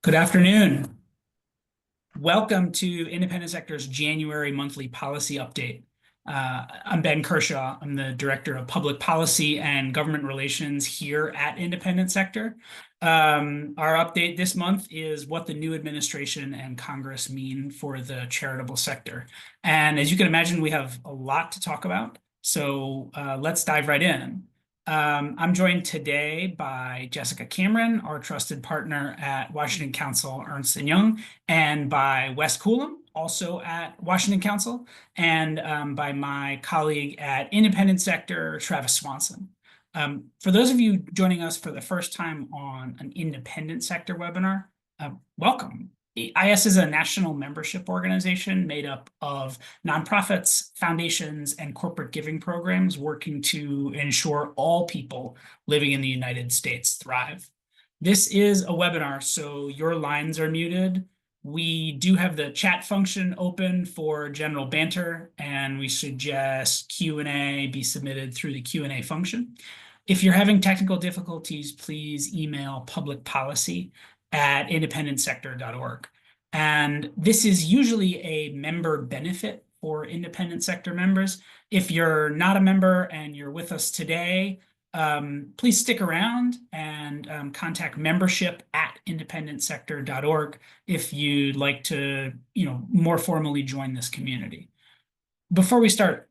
Good afternoon. Welcome to Independent Sector's January monthly policy update. I'm Ben Kershaw. I'm the Director of Public Policy and Government Relations here at Independent Sector. Our update this month is what the new administration and Congress mean for the charitable sector. And as you can imagine, we have a lot to talk about. So let's dive right in. I'm joined today by Jessica Cameron, our trusted partner at Washington Counsel Ernst & Young, and by Wes Coolum, also at Washington Counsel, and by my colleague at Independent Sector, Travis Swanson. For those of you joining us for the first time on an Independent Sector webinar, welcome. IS is a national membership organization made up of nonprofits, foundations, and corporate giving programs working to ensure all people living in the United States thrive. This is a webinar, so your lines are muted. We do have the chat function open for general banter, and we suggest Q&A be submitted through the Q&A function. If you're having technical difficulties, please email publicpolicy@independentsector.org. And this is usually a member benefit for independent sector members. If you're not a member and you're with us today, please stick around and contact membership@independentsector.org if you'd like to, more formally join this community. Before we start,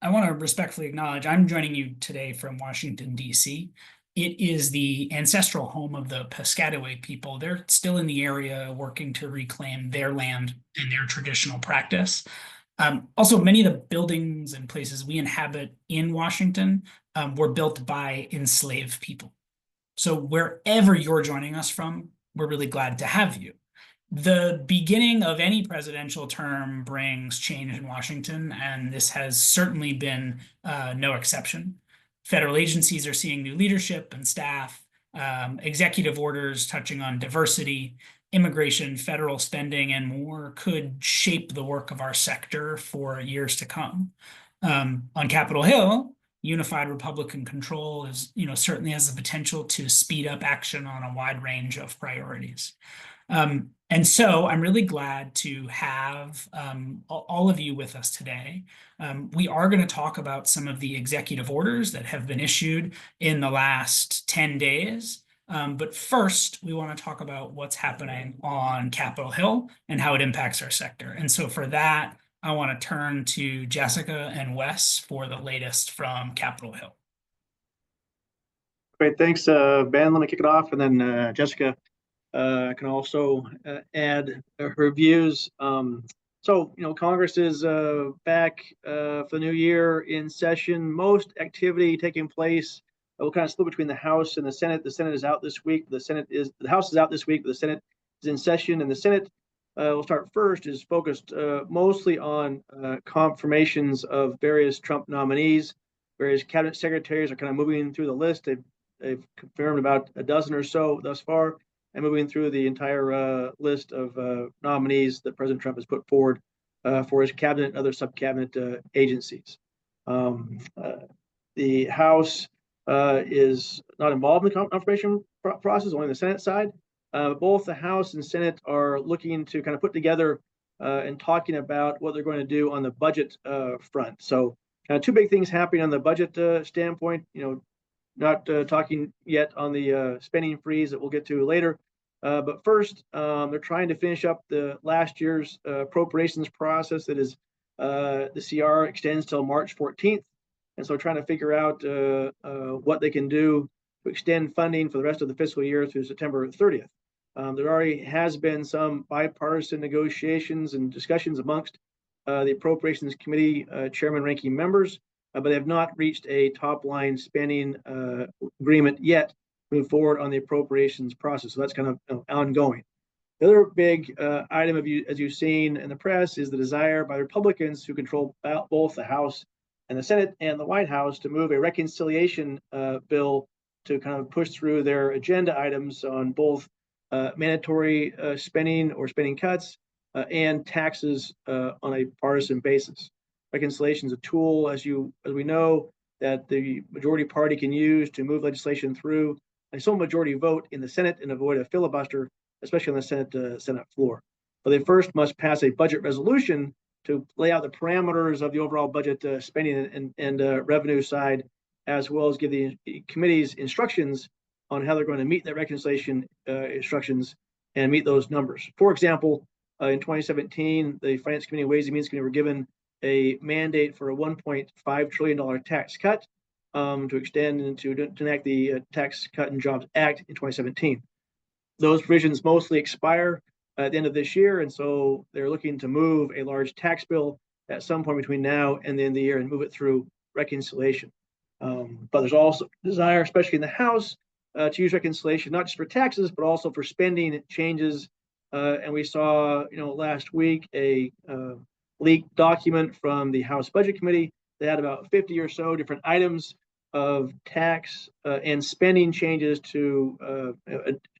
I want to respectfully acknowledge I'm joining you today from Washington, D.C. It is the ancestral home of the Piscataway people. They're still in the area working to reclaim their land and their traditional practice. Also, many of the buildings and places we inhabit in Washington were built by enslaved people. So wherever you're joining us from, we're really glad to have you. The beginning of any presidential term brings change in Washington, and this has certainly been no exception. Federal agencies are seeing new leadership and staff, executive orders touching on diversity, immigration, federal spending, and more could shape the work of our sector for years to come. On Capitol Hill, unified Republican control is, certainly has the potential to speed up action on a wide range of priorities. And so I'm really glad to have all of you with us today. We are going to talk about some of the executive orders that have been issued in the last 10 days. But first, we want to talk about what's happening on Capitol Hill and how it impacts our sector. And so for that, I want to turn to Jessica and Wes for the latest from Capitol Hill. Great, thanks, Ben. Let me kick it off, and then Jessica can also add her views. Congress is back for the new year in session. Most activity taking place will kind of split between the House and the Senate. The Senate is out this week. The House is out this week, but the Senate is in session, and the Senate will start first is focused mostly on confirmations of various Trump nominees. Various cabinet secretaries are kind of moving through the list. They've confirmed about a dozen or so thus far, and moving through the entire list of nominees that President Trump has put forward for his cabinet and other sub-cabinet agencies. The House is not involved in the confirmation process, only the Senate side. Both the House and Senate are looking to kind of put together and talking about what they're going to do on the budget front. So two big things happening on the budget standpoint. Not talking yet on the spending freeze that we'll get to later. But first, they're trying to finish up the last year's appropriations process. That is, the CR extends till March 14th. And so trying to figure out what they can do to extend funding for the rest of the fiscal year through September 30th. There already has been some bipartisan negotiations and discussions amongst the Appropriations Committee chairman ranking members, but they have not reached a top line spending agreement yet to move forward on the appropriations process. So that's kind of ongoing. The other big item, as you've seen in the press, is the desire by the Republicans who control both the House and the Senate and the White House to move a reconciliation bill to kind of push through their agenda items on both mandatory spending or spending cuts and taxes on a partisan basis. Reconciliation is a tool, as we know, that the majority party can use to move legislation through a simple majority vote in the Senate and avoid a filibuster especially on the Senate floor. But they first must pass a budget resolution to lay out the parameters of the overall budget spending and revenue side, as well as give the committees instructions on how they're going to meet that reconciliation instructions and meet those numbers. For example, in 2017, the Finance Committee and Ways and Means Committee were given a mandate for a $1.5 trillion tax cut to extend and to enact the Tax Cut and Jobs Act in 2017. Those provisions mostly expire at the end of this year, and so they're looking to move a large tax bill at some point between now and the end of the year and move it through reconciliation. But there's also desire, especially in the House, to use reconciliation not just for taxes but also for spending changes. And we saw, last week a leaked document from the House Budget Committee that had about 50 or so different items of tax and spending changes to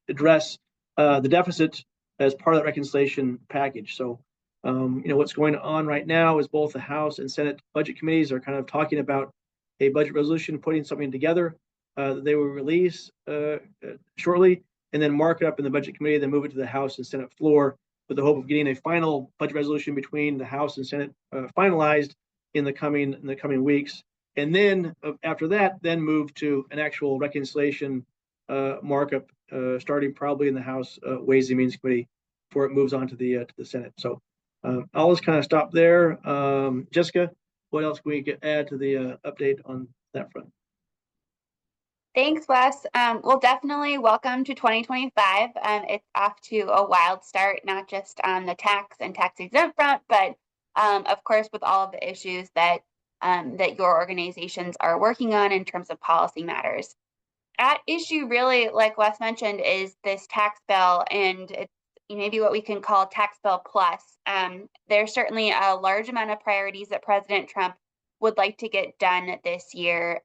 address the deficit as part of that reconciliation package. So, what's going on right now is both the House and Senate budget committees are kind of talking about a budget resolution, putting something together that they will release shortly, and then mark it up in the budget committee, then move it to the House and Senate floor with the hope of getting a final budget resolution between the House and Senate finalized in the coming weeks. And then after that, then move to an actual reconciliation markup, starting probably in the House Ways and Means Committee before it moves on to the Senate. So I'll just kind of stop there. Jessica, what else can we add to the update on that front? Thanks, Wes. Well, definitely welcome to 2025. It's off to a wild start, not just on the tax and tax exempt front, but of course, with all of the issues that that your organizations are working on in terms of policy matters. At issue, really, like Wes mentioned, is this tax bill, and it's maybe what we can call tax bill plus. There's certainly a large amount of priorities that President Trump would like to get done this year.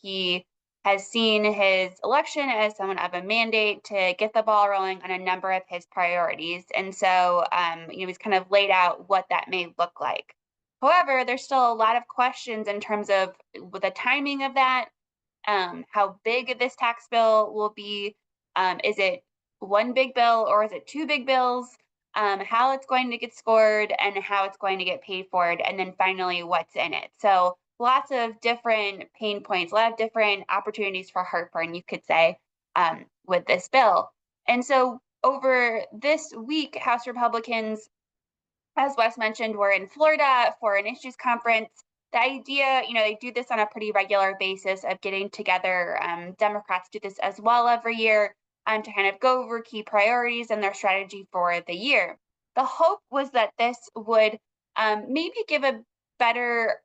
He has seen his election as somewhat of a mandate to get the ball rolling on a number of his priorities. And so, he's kind of laid out what that may look like. However, there's still a lot of questions in terms of the timing of that, how big this tax bill will be. Is it one big bill or is it two big bills? How it's going to get scored and how it's going to get paid for, and then finally what's in it. So lots of different pain points, a lot of different opportunities for heartburn, you could say, with this bill. And so over this week, House Republicans, as Wes mentioned, were in Florida for an issues conference. The idea, they do this on a pretty regular basis of getting together. Democrats do this as well every year to kind of go over key priorities and their strategy for the year. The hope was that this would maybe give a better,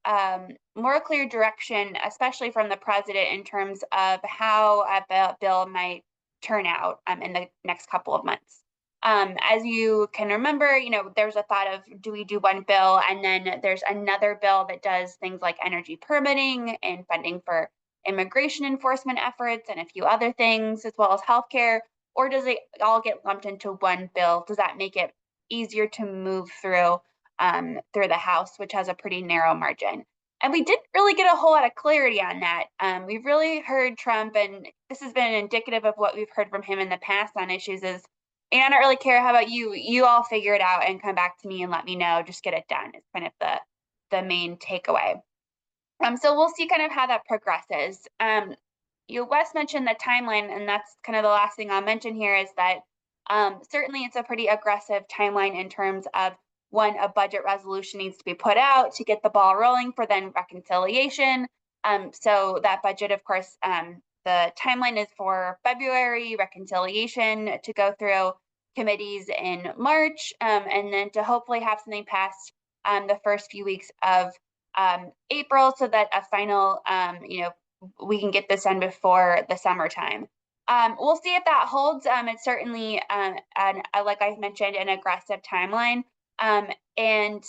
more clear direction, especially from the president, in terms of how a bill might turn out in the next couple of months. As you can remember, there's a thought of, do we do one bill and then there's another bill that does things like energy permitting and funding for immigration enforcement efforts and a few other things, as well as healthcare, or does it all get lumped into one bill? Does that make it easier to move through the House, which has a pretty narrow margin? And we didn't really get a whole lot of clarity on that. We've really heard Trump, and this has been indicative of what we've heard from him in the past on issues, is, I don't really care. How about you? You all figure it out and come back to me and let me know. Just get it done. It's kind of the main takeaway. So we'll see kind of how that progresses. Wes mentioned the timeline, and that's kind of the last thing I'll mention here, is that certainly it's a pretty aggressive timeline in terms of when a budget resolution needs to be put out to get the ball rolling for then reconciliation. So that budget, of course, the timeline is for February, reconciliation to go through committees in March, and then to hopefully have something passed the first few weeks of April, so that a final, we can get this done before the summertime. We'll see if that holds. It's certainly, like I mentioned, an aggressive timeline. And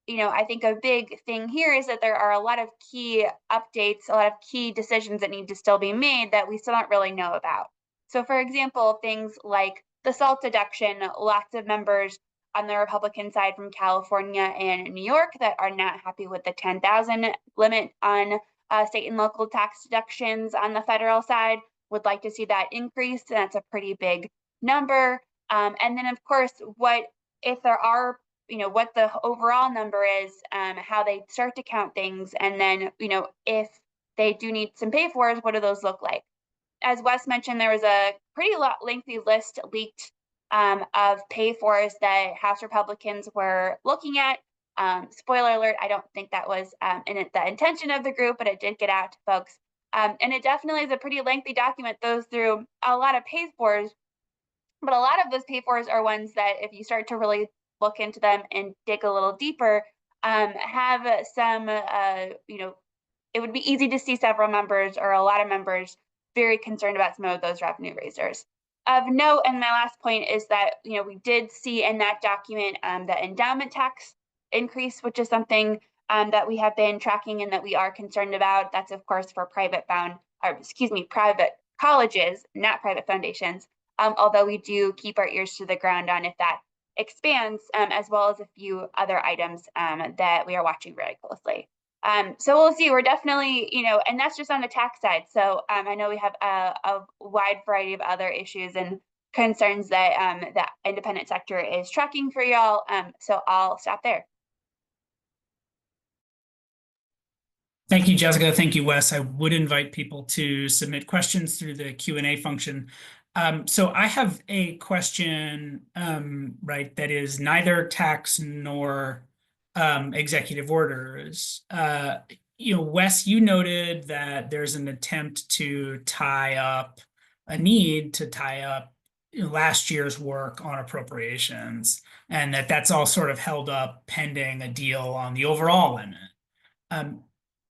I think a big thing here is that there are a lot of key updates, a lot of key decisions that need to still be made that we still don't really know about. So, for example, things like the SALT deduction, lots of members on the Republican side from California and New York that are not happy with the 10,000 limit on state and local tax deductions on the federal side would like to see that increased. And that's a pretty big number. And then of course, if there are, what the overall number is, how they start to count things, and then, if they do need some pay fors, what do those look like? As Wes mentioned, there was a pretty lengthy list leaked of pay fors that House Republicans were looking at. Spoiler alert, I don't think that was the intention of the group, but it did get out to folks. And it definitely is a pretty lengthy document, goes through a lot of pay fors, but a lot of those pay fors are ones that if you start to really look into them and dig a little deeper, have some, it would be easy to see several members or a lot of members very concerned about some of those revenue raisers. Of note, and my last point is that, we did see in that document the endowment tax increase, which is something that we have been tracking and that we are concerned about. That's of course for private colleges, not private foundations. Although we do keep our ears to the ground on if that expands, as well as a few other items that we are watching very closely. So we'll see. We're definitely, and that's just on the tax side. So I know we have a wide variety of other issues and concerns that the independent sector is tracking for y'all. So I'll stop there. Thank you, Jessica. Thank you, Wes. I would invite people to submit questions through the Q&A function. So I have a question, right, that is neither tax nor executive orders. Wes, you noted that there's an attempt to tie up last year's work on appropriations, and that's all sort of held up pending a deal on the overall limit.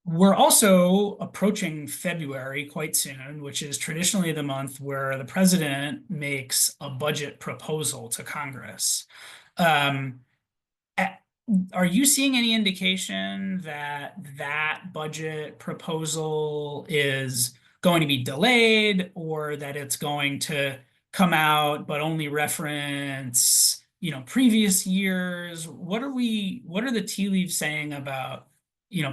We're also approaching February quite soon, which is traditionally the month where the president makes a budget proposal to Congress. Are you seeing any indication that that budget proposal is going to be delayed, or that it's going to come out but only reference, previous years? What are the tea leaves saying about,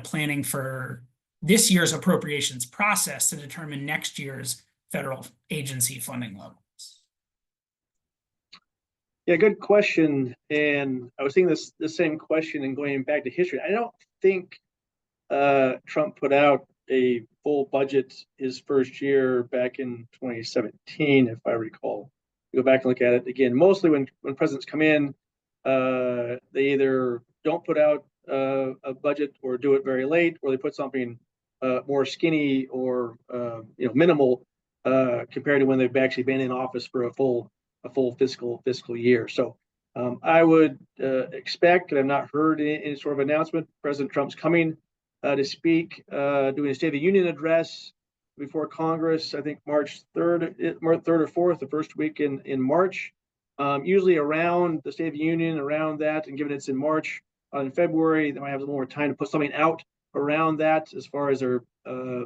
planning for this year's appropriations process to determine next year's federal agency funding levels? Yeah, good question. And I was thinking the same question and going back to history. I don't think Trump put out a full budget his first year back in 2017, if I recall. Go back and look at it again. Mostly when presidents come in, they either don't put out a budget or do it very late, or they put something more skinny or minimal compared to when they've actually been in office for a full fiscal year. So I would expect, and I've not heard any sort of announcement, President Trump's coming to speak, doing a State of the Union address before Congress, I think March 3rd or 4th, the first week in March. Usually around the State of the Union, around that, and given it's in March, in February, they might have a little more time to put something out around that as far as their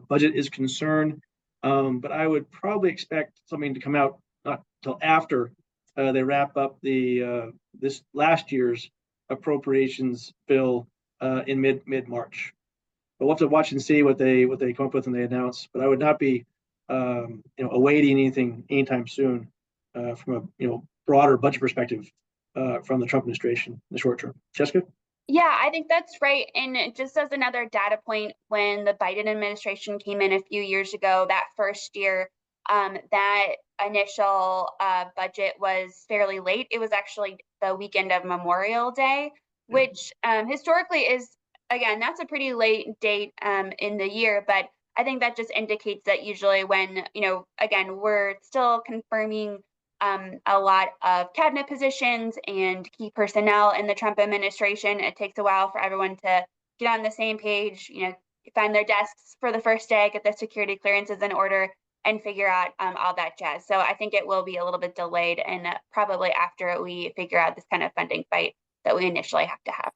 budget is concerned. But I would probably expect something to come out not till after they wrap up this last year's appropriations bill in mid-March. But we'll have to watch and see what they come up with and they announce. But I would not be awaiting anything anytime soon from a broader budget perspective from the Trump administration in the short term. Jessica? Yeah, I think that's right. And just as another data point, when the Biden administration came in a few years ago, that first year, that initial budget was fairly late. It was actually the weekend of Memorial Day, which historically is, again, that's a pretty late date in the year. But I think that just indicates that usually when, again, we're still confirming a lot of cabinet positions and key personnel in the Trump administration. It takes a while for everyone to get on the same page, find their desks for the first day, get their security clearances in order, and figure out all that jazz. So I think it will be a little bit delayed, and probably after we figure out this kind of funding fight that we initially have to have.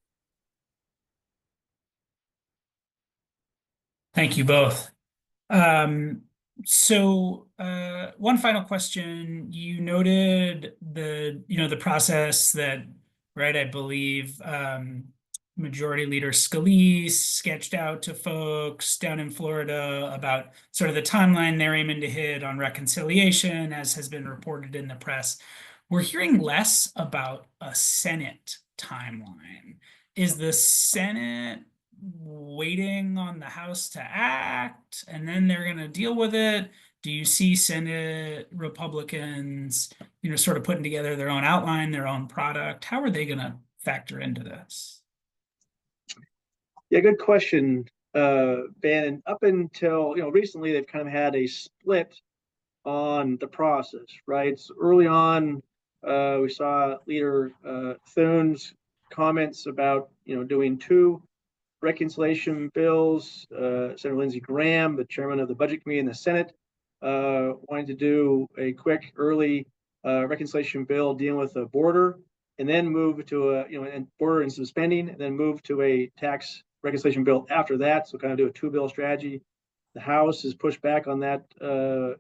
Thank you both. So one final question. You noted the process that, right, I believe Majority Leader Scalise sketched out to folks down in Florida about sort of the timeline they're aiming to hit on reconciliation, as has been reported in the press. We're hearing less about a Senate timeline. Is the Senate waiting on the House to act and then they're going to deal with it? Do you see Senate Republicans, sort of putting together their own outline, their own product? How are they going to factor into this? Yeah, good question, Ben. And up until recently, they've kind of had a split on the process, right? So early on, we saw Leader Thune's comments about doing two reconciliation bills. Senator Lindsey Graham, the chairman of the Budget Committee in the Senate, wanting to do a quick early reconciliation bill dealing with the border, and then move to and border and some spending, and then move to a tax reconciliation bill after that. So kind of do a two-bill strategy. The House has pushed back on that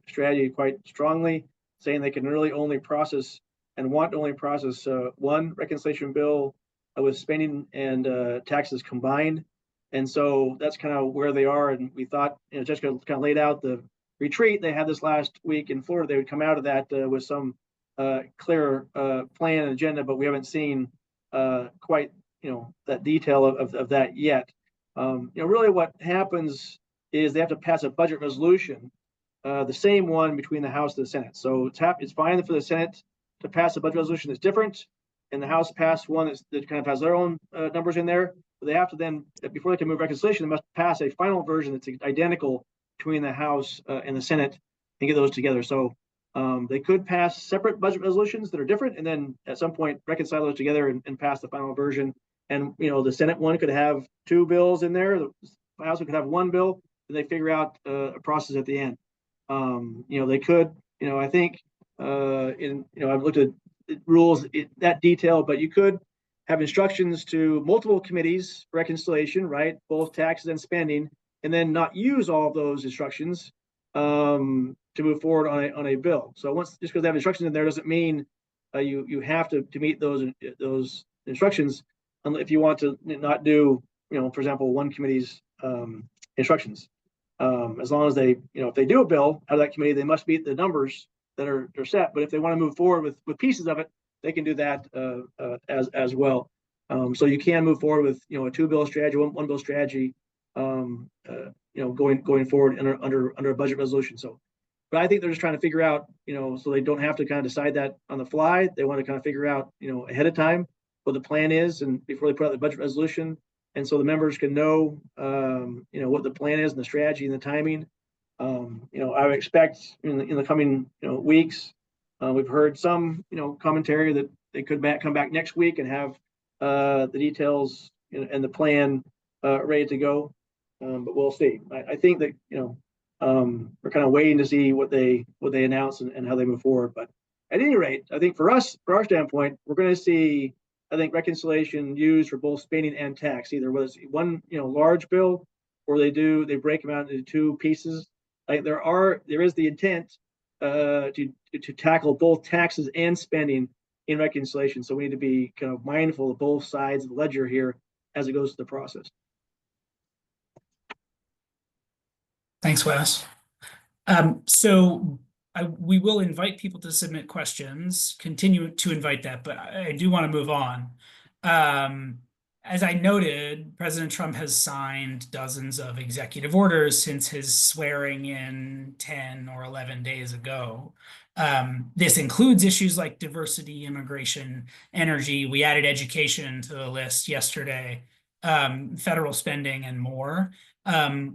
strategy quite strongly, saying they can really only process and want to only process one reconciliation bill with spending and taxes combined. And so that's kind of where they are. And we thought, Jessica kind of laid out the retreat they had this last week in Florida. They would come out of that with some clear plan and agenda, but we haven't seen quite that detail of that yet. Really what happens is they have to pass a budget resolution, the same one between the House and the Senate. So it's fine for the Senate to pass a budget resolution that's different, and the House passed one that kind of has their own numbers in there. But they have to then, before they can move reconciliation, they must pass a final version that's identical between the House and the Senate and get those together. So they could pass separate budget resolutions that are different, and then at some point reconcile those together and pass the final version. And the Senate one could have two bills in there. The House could have one bill, and they figure out a process at the end. They could, I think, I've looked at rules that detail, but you could have instructions to multiple committees for reconciliation, right? Both taxes and spending, and then not use all of those instructions to move forward on a bill. So just because they have instructions in there doesn't mean you have to meet those instructions if you want to not do, for example, one committee's instructions. As long as they, if they do a bill out of that committee, they must meet the numbers that are set. But if they want to move forward with pieces of it, they can do that as well. So you can move forward with a two-bill strategy, one bill strategy, going forward under a budget resolution. So, but I think they're just trying to figure out, so they don't have to kind of decide that on the fly. They want to kind of figure out, ahead of time what the plan is, and before they put out the budget resolution, and so the members can know, what the plan is and the strategy and the timing. I would expect in the coming weeks. We've heard some commentary that they could come back next week and have the details and the plan ready to go. But we'll see. I think that we're kind of waiting to see what they announce and how they move forward. But at any rate, I think for us, for our standpoint, we're going to see, I think, reconciliation used for both spending and tax, either whether it's one large bill or they break them out into two pieces. Like there is the intent to tackle both taxes and spending in reconciliation. So we need to be kind of mindful of both sides of the ledger here as it goes through the process. Thanks, Wes. So we will invite people to submit questions, continue to invite that, but I do want to move on. As I noted, President Trump has signed dozens of executive orders since his swearing in 10 or 11 days ago. This includes issues like diversity, immigration, energy. We added education to the list yesterday, federal spending, and more.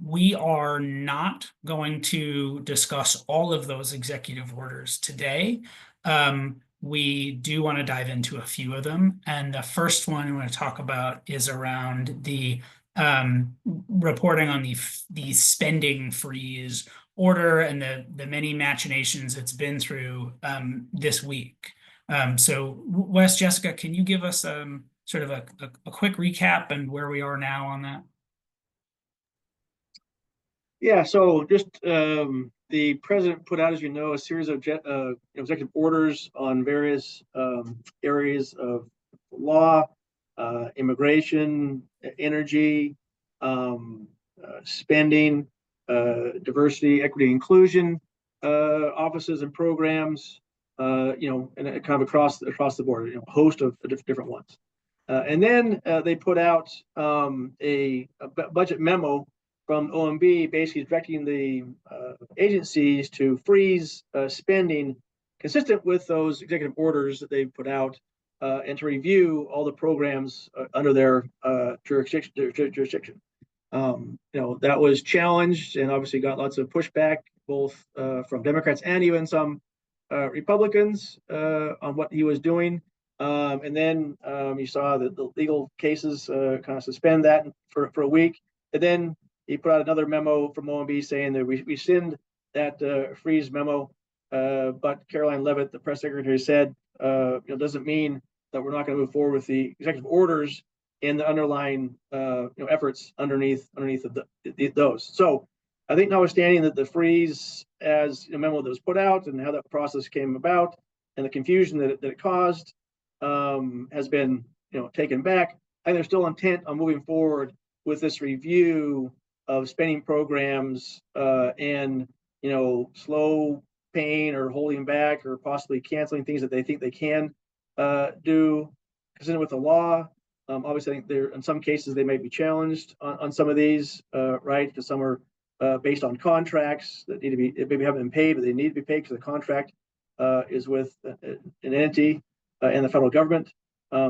We are not going to discuss all of those executive orders today. We do want to dive into a few of them. And the first one I want to talk about is around the reporting on the spending freeze order and the many machinations it's been through this week. So Wes, Jessica, can you give us sort of a quick recap and where we are now on that? Yeah, so just the president put out, as you know, a series of executive orders on various areas of law, immigration, energy, spending, diversity, equity, inclusion offices and programs, and kind of across the board, a host of different ones. And then they put out a budget memo from OMB, basically directing the agencies to freeze spending consistent with those executive orders that they put out, and to review all the programs under their jurisdiction. That was challenged and obviously got lots of pushback, both from Democrats and even some Republicans on what he was doing. And then you saw that the legal cases kind of suspend that for a week. And then he put out another memo from OMB saying that we rescind that freeze memo. But Caroline Leavitt, the press secretary, said doesn't mean that we're not going to move forward with the executive orders and the underlying efforts underneath of those. So I think notwithstanding that the freeze as a memo that was put out and how that process came about and the confusion that it caused has been taken back, I think there's still intent on moving forward with this review of spending programs and slow paying or holding back or possibly canceling things that they think they can do consistent with the law. Obviously, I think there in some cases they may be challenged on some of these, right? Because some are based on contracts that need to be maybe haven't been paid, but they need to be paid because the contract is with an entity and the federal government.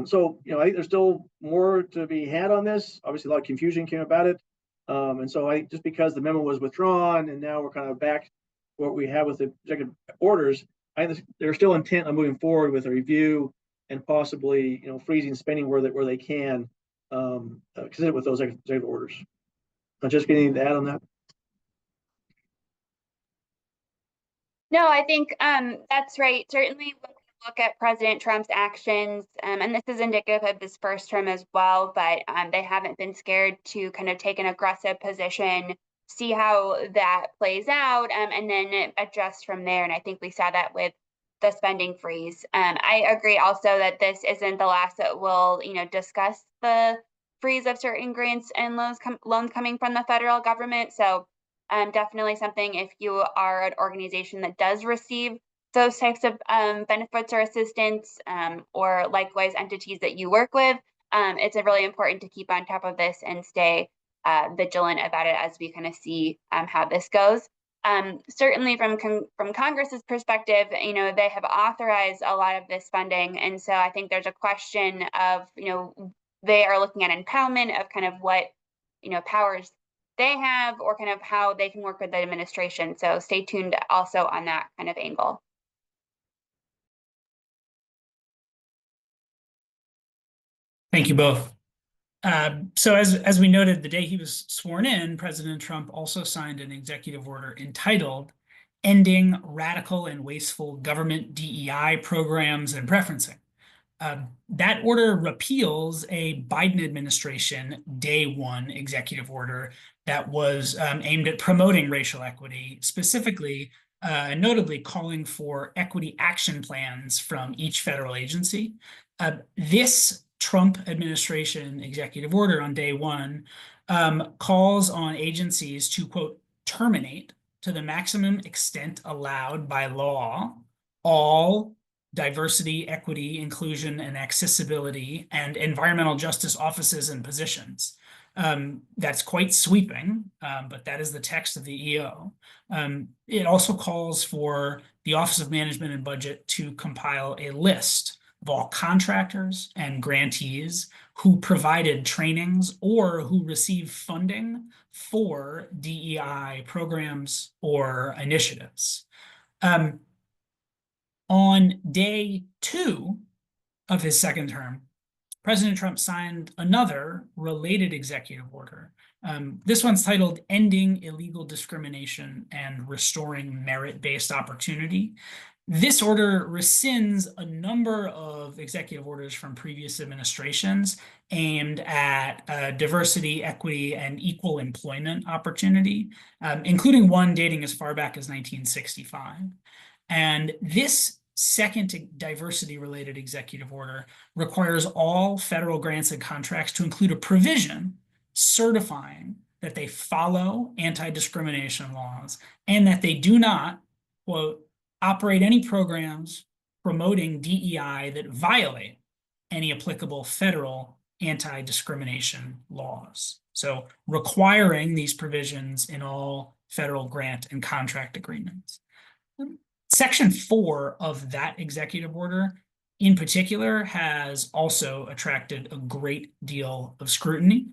So I think there's still more to be had on this. Obviously, a lot of confusion came about it, and so I think just because the memo was withdrawn and now we're kind of back to what we have with the executive orders, I think they're still intent on moving forward with a review and possibly freezing spending where they can, consistent with those executive orders. Just anything to add on that? No, I think that's right. Certainly, when we look at President Trump's actions, and this is indicative of his first term as well, but they haven't been scared to kind of take an aggressive position, see how that plays out, and then adjust from there. And I think we saw that with the spending freeze. I agree also that this isn't the last that we'll, discuss the freeze of certain grants and loans coming from the federal government. So definitely something, if you are an organization that does receive those types of benefits or assistance, or likewise entities that you work with, it's really important to keep on top of this and stay vigilant about it as we kind of see how this goes. Certainly from Congress's perspective, they have authorized a lot of this funding. And so I think there's a question of, they are looking at impoundment of kind of what, powers they have or kind of how they can work with the administration. So stay tuned also on that kind of angle. Thank you both. So as we noted, the day he was sworn in, President Trump also signed an executive order entitled Ending Radical and Wasteful Government DEI Programs and Preferencing. That order repeals a Biden administration day one executive order that was aimed at promoting racial equity, specifically and notably calling for equity action plans from each federal agency. This Trump administration executive order on day one calls on agencies to, quote, terminate to the maximum extent allowed by law all diversity, equity, inclusion, and accessibility and environmental justice offices and positions. That's quite sweeping, but that is the text of the EO. It also calls for the Office of Management and Budget to compile a list of all contractors and grantees who provided trainings or who received funding for DEI programs or initiatives. On day two of his second term, President Trump signed another related executive order. This one's titled Ending Illegal Discrimination and Restoring Merit-Based Opportunity. This order rescinds a number of executive orders from previous administrations aimed at diversity, equity, and equal employment opportunity, including one dating as far back as 1965. And this second diversity-related executive order requires all federal grants and contracts to include a provision certifying that they follow anti-discrimination laws and that they do not, quote, operate any programs promoting DEI that violate any applicable federal anti-discrimination laws. So requiring these provisions in all federal grant and contract agreements. Section 4 of that executive order in particular has also attracted a great deal of scrutiny.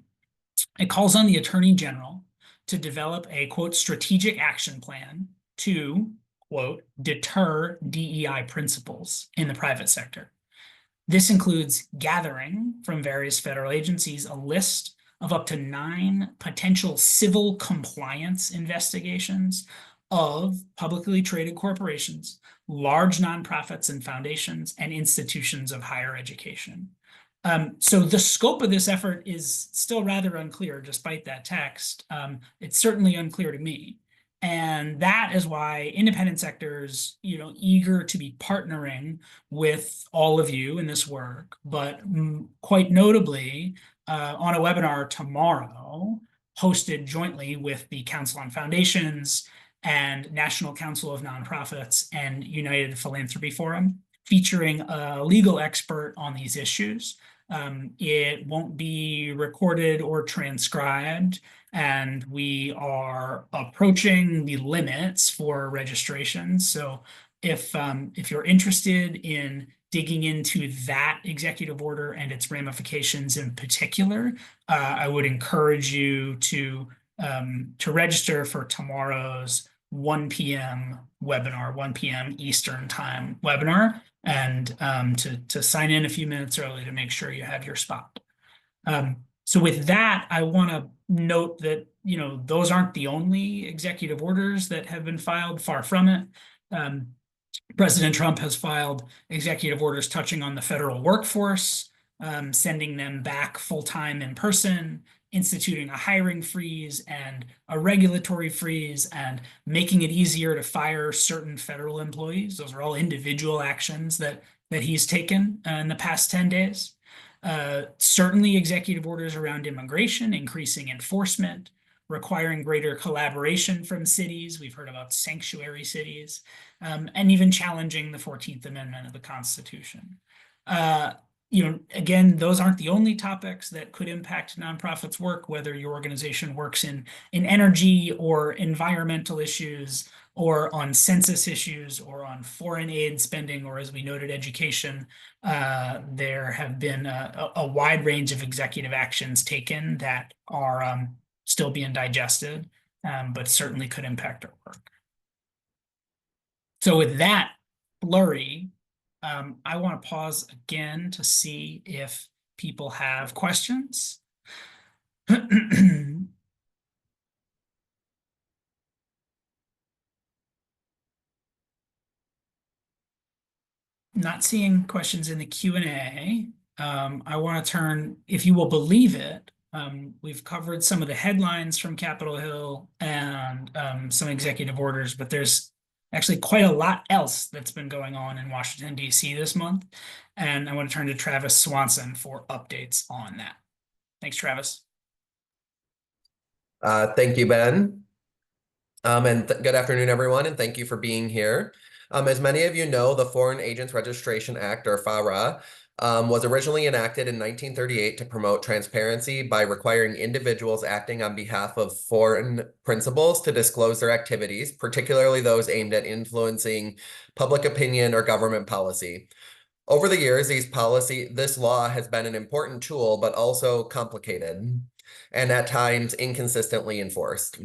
It calls on the Attorney General to develop a, quote, strategic action plan to, quote, deter DEI principles in the private sector. This includes gathering from various federal agencies a list of up to 9 potential civil compliance investigations of publicly traded corporations, large nonprofits and foundations, and institutions of higher education. So the scope of this effort is still rather unclear, despite that text. It's certainly unclear to me. And that is why independent sectors, eager to be partnering with all of you in this work, but quite notably, on a webinar tomorrow, hosted jointly with the Council on Foundations and National Council of Nonprofits and United Philanthropy Forum, featuring a legal expert on these issues. It won't be recorded or transcribed, and we are approaching the limits for registration. So if you're interested in digging into that executive order and its ramifications in particular, I would encourage you to register for tomorrow's 1 p.m. webinar, 1 p.m. Eastern time webinar, and to sign in a few minutes early to make sure you have your spot. So with that, I want to note that, those aren't the only executive orders that have been filed, far from it. President Trump has filed executive orders touching on the federal workforce, sending them back full-time in person, instituting a hiring freeze and a regulatory freeze, and making it easier to fire certain federal employees. Those are all individual actions that he's taken in the past 10 days. Certainly executive orders around immigration, increasing enforcement, requiring greater collaboration from cities. We've heard about sanctuary cities, and even challenging the 14th Amendment of the Constitution. Again, those aren't the only topics that could impact nonprofits' work, whether your organization works in energy or environmental issues, or on census issues, or on foreign aid spending, or, as we noted, education. There have been a wide range of executive actions taken that are still being digested, but certainly could impact our work. So with that flurry, I want to pause again to see if people have questions. Not seeing questions in the Q&A. I want to turn, if you will believe it, we've covered some of the headlines from Capitol Hill and some executive orders, but there's actually quite a lot else that's been going on in Washington, D.C. this month. And I want to turn to Travis Swanson for updates on that. Thanks, Travis. Thank you, Ben. And good afternoon, everyone, and thank you for being here. As many of you know, the Foreign Agents Registration Act, or FARA, was originally enacted in 1938 to promote transparency by requiring individuals acting on behalf of foreign principals to disclose their activities, particularly those aimed at influencing public opinion or government policy. Over the years, this law has been an important tool, but also complicated, and at times inconsistently enforced.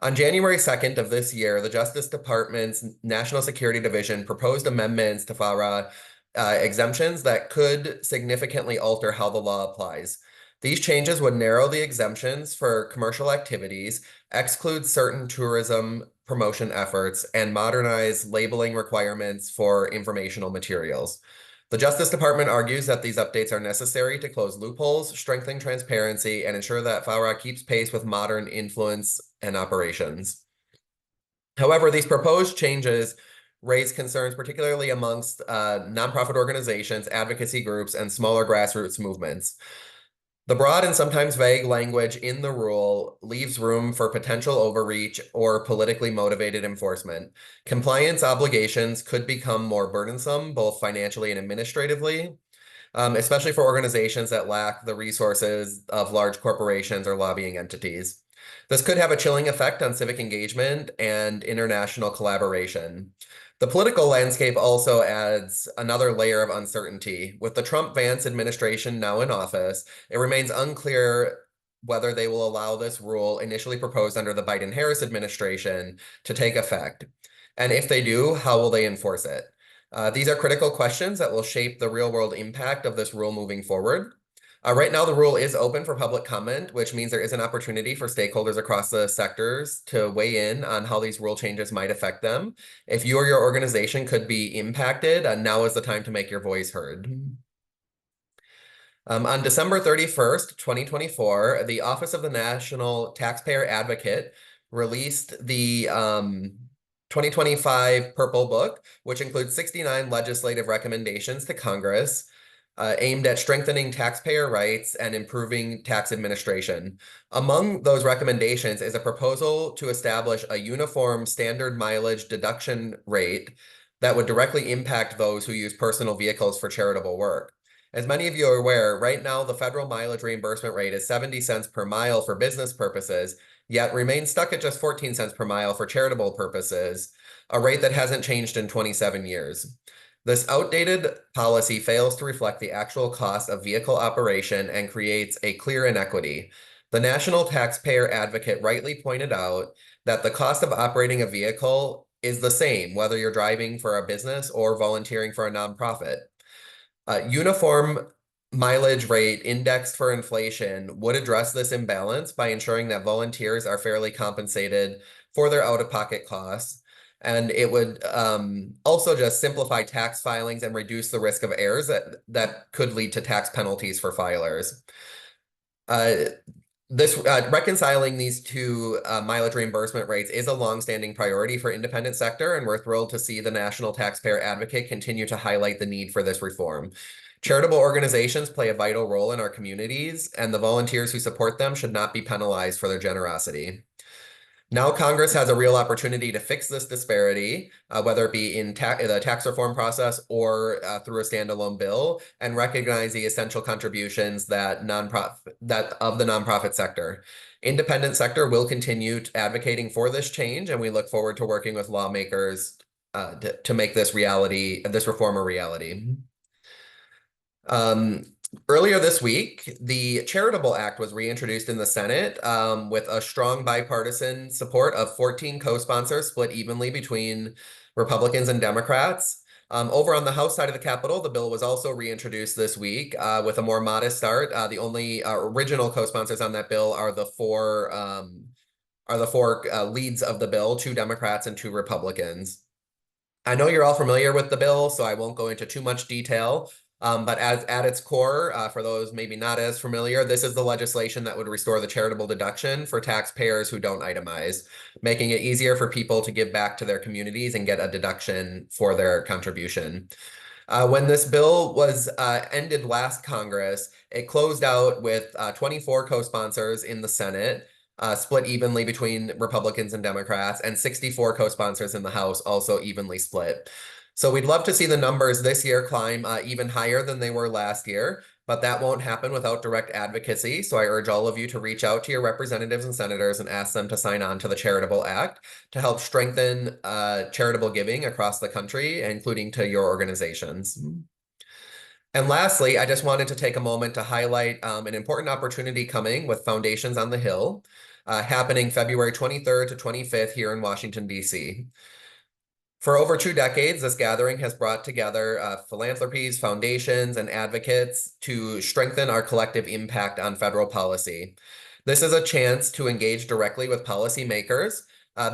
On January 2nd of this year, the Justice Department's National Security Division proposed amendments to FARA exemptions that could significantly alter how the law applies. These changes would narrow the exemptions for commercial activities, exclude certain tourism promotion efforts, and modernize labeling requirements for informational materials. The Justice Department argues that these updates are necessary to close loopholes, strengthen transparency, and ensure that FARA keeps pace with modern influence and operations. However, these proposed changes raise concerns, particularly amongst nonprofit organizations, advocacy groups, and smaller grassroots movements. The broad and sometimes vague language in the rule leaves room for potential overreach or politically motivated enforcement. Compliance obligations could become more burdensome, both financially and administratively, especially for organizations that lack the resources of large corporations or lobbying entities. This could have a chilling effect on civic engagement and international collaboration. The political landscape also adds another layer of uncertainty. With the Trump-Vance administration now in office, it remains unclear whether they will allow this rule initially proposed under the Biden-Harris administration to take effect. And if they do, how will they enforce it? These are critical questions that will shape the real-world impact of this rule moving forward. Right now, the rule is open for public comment, which means there is an opportunity for stakeholders across the sectors to weigh in on how these rule changes might affect them. If you or your organization could be impacted, now is the time to make your voice heard. On December 31st, 2024, the Office of the National Taxpayer Advocate released the 2025 Purple Book, which includes 69 legislative recommendations to Congress aimed at strengthening taxpayer rights and improving tax administration. Among those recommendations is a proposal to establish a uniform standard mileage deduction rate that would directly impact those who use personal vehicles for charitable work. As many of you are aware, right now the federal mileage reimbursement rate is 70 cents per mile for business purposes, yet remains stuck at just 14 cents per mile for charitable purposes, a rate that hasn't changed in 27 years. This outdated policy fails to reflect the actual cost of vehicle operation and creates a clear inequity. The National Taxpayer Advocate rightly pointed out that the cost of operating a vehicle is the same, whether you're driving for a business or volunteering for a nonprofit. Uniform mileage rate indexed for inflation would address this imbalance by ensuring that volunteers are fairly compensated for their out-of-pocket costs. And it would also just simplify tax filings and reduce the risk of errors that could lead to tax penalties for filers. Reconciling these two mileage reimbursement rates is a longstanding priority for independent sector, and we're thrilled to see the National Taxpayer Advocate continue to highlight the need for this reform. Charitable organizations play a vital role in our communities, and the volunteers who support them should not be penalized for their generosity. Now Congress has a real opportunity to fix this disparity, whether it be in the tax reform process or through a standalone bill, and recognize the essential contributions that of the nonprofit sector. Independent sector will continue advocating for this change, and we look forward to working with lawmakers to make this reform a reality. Earlier this week, the Charitable Act was reintroduced in the Senate with a strong bipartisan support of 14 co-sponsors split evenly between Republicans and Democrats. Over on the House side of the Capitol, the bill was also reintroduced this week with a more modest start. The only original co-sponsors on that bill are the four leads of the bill, 2 Democrats and 2 Republicans. I know you're all familiar with the bill, so I won't go into too much detail. But at its core, for those maybe not as familiar, this is the legislation that would restore the charitable deduction for taxpayers who don't itemize, making it easier for people to give back to their communities and get a deduction for their contribution. When this bill was ended last Congress, it closed out with 24 co-sponsors in the Senate, split evenly between Republicans and Democrats, and 64 co-sponsors in the House, also evenly split. So we'd love to see the numbers this year climb even higher than they were last year, but that won't happen without direct advocacy. So I urge all of you to reach out to your representatives and senators and ask them to sign on to the Charitable Act to help strengthen charitable giving across the country, including to your organizations. And lastly, I just wanted to take a moment to highlight an important opportunity coming with Foundations on the Hill, happening February 23rd to 25th here in Washington, D.C. For over 2 decades, this gathering has brought together philanthropies, foundations, and advocates to strengthen our collective impact on federal policy. This is a chance to engage directly with policymakers,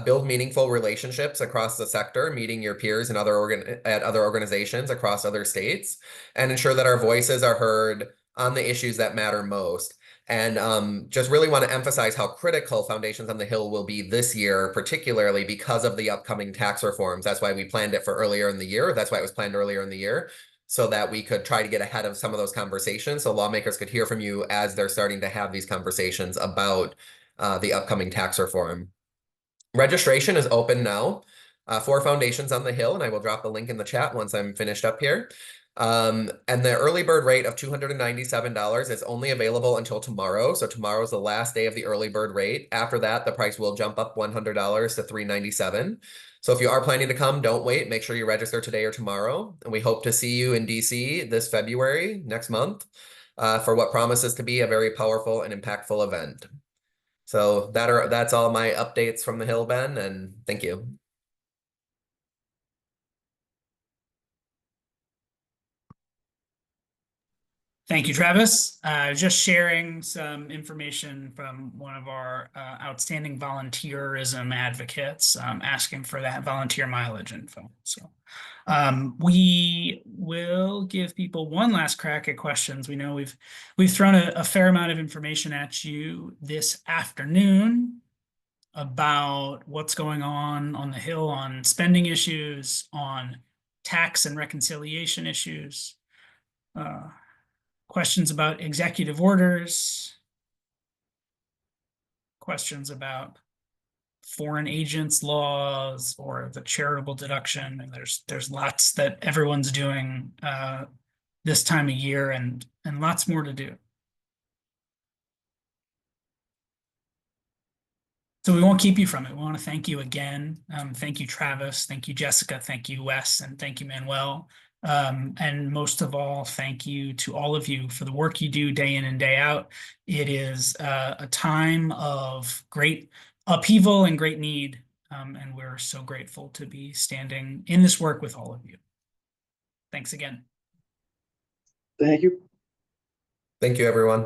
build meaningful relationships across the sector, meeting your peers and at other organizations across other states, and ensure that our voices are heard on the issues that matter most. And just really want to emphasize how critical Foundations on the Hill will be this year, particularly because of the upcoming tax reforms. That's why we planned it for earlier in the year. That's why it was planned earlier in the year. so that we could try to get ahead of some of those conversations, so lawmakers could hear from you as they're starting to have these conversations about the upcoming tax reform. Registration is open now for foundations on the Hill, and I will drop the link in the chat once I'm finished up here. And the early bird rate of $297 is only available until tomorrow. So tomorrow's the last day of the early bird rate. After that, the price will jump up $100 to $397. So if you are planning to come, don't wait. Make sure you register today or tomorrow. And we hope to see you in DC this February, next month, for what promises to be a very powerful and impactful event. So that's all my updates from the Hill, Ben, and thank you. Thank you, Travis. Just sharing some information from one of our outstanding volunteerism advocates, asking for that volunteer mileage info. So we will give people one last crack at questions. We know we've thrown a fair amount of information at you this afternoon about what's going on the Hill on spending issues, on tax and reconciliation issues. Questions about executive orders, questions about foreign agents laws or the charitable deduction. And there's lots that everyone's doing this time of year, and lots more to do. So we won't keep you from it. We want to thank you again. Thank you, Travis. Thank you, Jessica. Thank you, Wes. And thank you, Manuel. And most of all, thank you to all of you for the work you do day in and day out. It is a time of great upheaval and great need. And we're so grateful to be standing in this work with all of you. Thanks again. Thank you. Thank you, everyone.